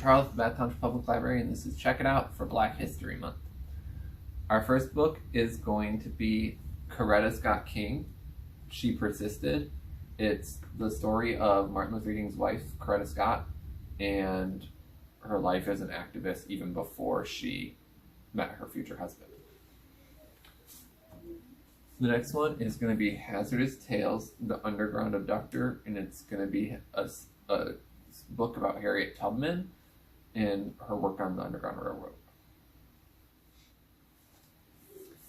Charles from Bath Township Public Library, and this is Check It Out for Black History Month. Our first book is going to be Coretta Scott King, She Persisted. It's the story of Martin Luther King's wife, Coretta Scott, and her life as an activist even before she met her future husband. The next one is going to be Hazardous Tales, The Underground Abductor, and it's going to be a book about Harriet Tubman and her work on the Underground Railroad.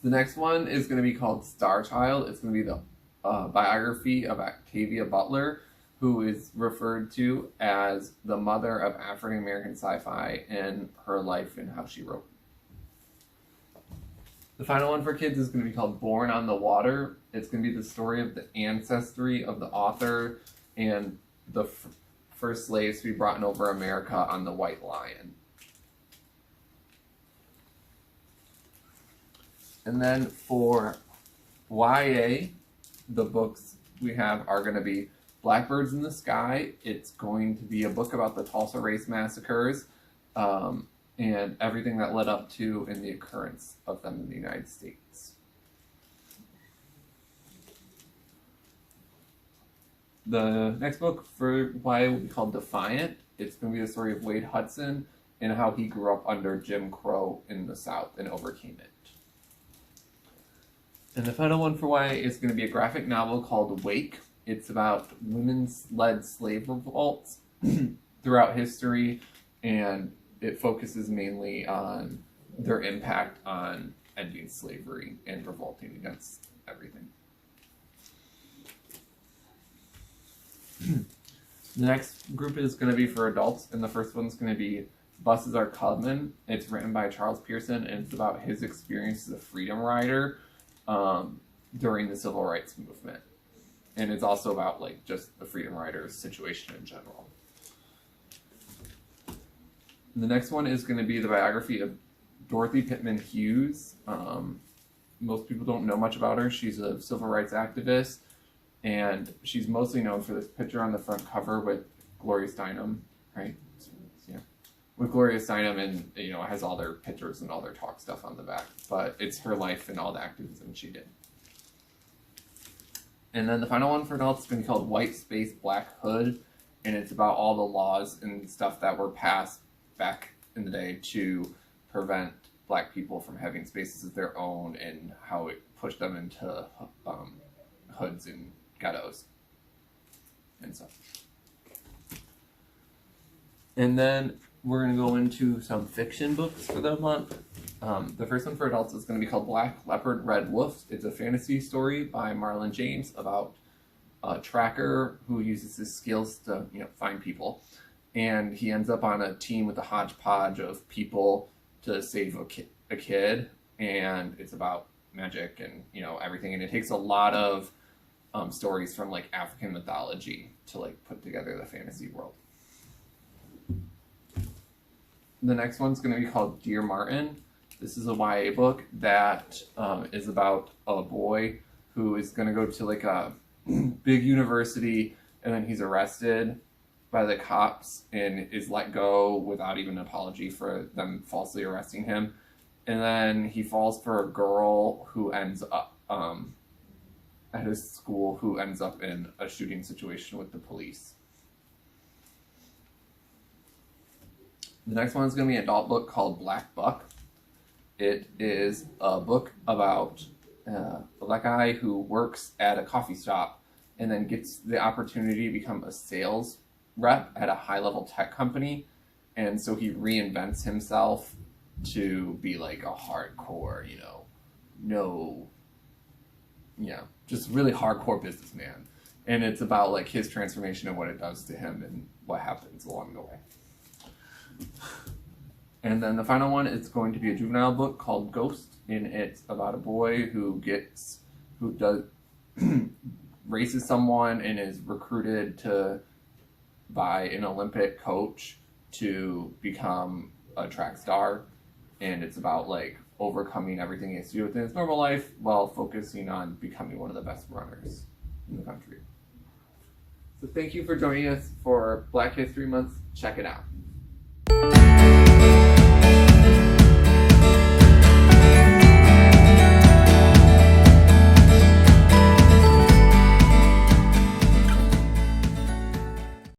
The next one is going to be called Star Child. It's going to be the biography of Octavia Butler, who is referred to as the mother of African American sci-fi and her life and how she wrote. The final one for kids is going to be called Born on the Water. It's going to be the story of the ancestry of the author and the first slaves to be brought in over America on the White Lion. And then for YA, the books we have are going to be Blackbirds in the Sky. It's going to be a book about the Tulsa race massacres and everything that led up to and the occurrence of them in the United States. The next book for YA will be called Defiant. It's going to be the story of Wade Hudson and how he grew up under Jim Crow in the South and overcame it. And the final one for YA is going to be a graphic novel called Wake. It's about women's-led slave revolts throughout history, and it focuses mainly on their impact on ending slavery and revolting against everything. The next group is going to be for adults, and the first one's going to be Buses Are Comin'. It's written by Charles Pearson, and it's about his experience as a freedom rider during the Civil Rights Movement. And it's also about like just the freedom riders situation in general. The next one is going to be the biography of Dorothy Pittman Hughes. Most people don't know much about her. She's a civil rights activist, and she's mostly known for this picture on the front cover with Gloria Steinem, right? Yeah, with Gloria Steinem, and it has all their pictures and all their talk stuff on the back. But it's her life and all the activism she did. And then the final one for adults is going to be called White Space Black Hood, and it's about all the laws and stuff that were passed back in the day to prevent black people from having spaces of their own and how it pushed them into hoods and ghettos and stuff. And then we're going to go into some fiction books for the month. The first one for adults is going to be called Black Leopard, Red Wolf. It's a fantasy story by Marlon James about a tracker who uses his skills to find people. And he ends up on a team with a hodgepodge of people to save a kid. And it's about magic and everything. And it takes a lot of stories from like African mythology to like put together the fantasy world. The next one's going to be called Dear Martin. This is a YA book that is about a boy who is going to go to like a big university, and then he's arrested by the cops and is let go without even an apology for them falsely arresting him. And then he falls for a girl who ends up at his school who ends up in a shooting situation with the police. The next one is going to be an adult book called Black Buck. It is a book about a black guy who works at a coffee shop and then gets the opportunity to become a sales rep at a high-level tech company. And so he reinvents himself to be like a hardcore, just really hardcore businessman. And it's about like his transformation and what it does to him and what happens along the way. And then the final one is going to be a juvenile book called Ghost, and it's about a boy who races someone and is recruited by an Olympic coach to become a track star. And it's about like overcoming everything he has to do within his normal life while focusing on becoming one of the best runners in the country. So thank you for joining us for Black History Month. Check it out.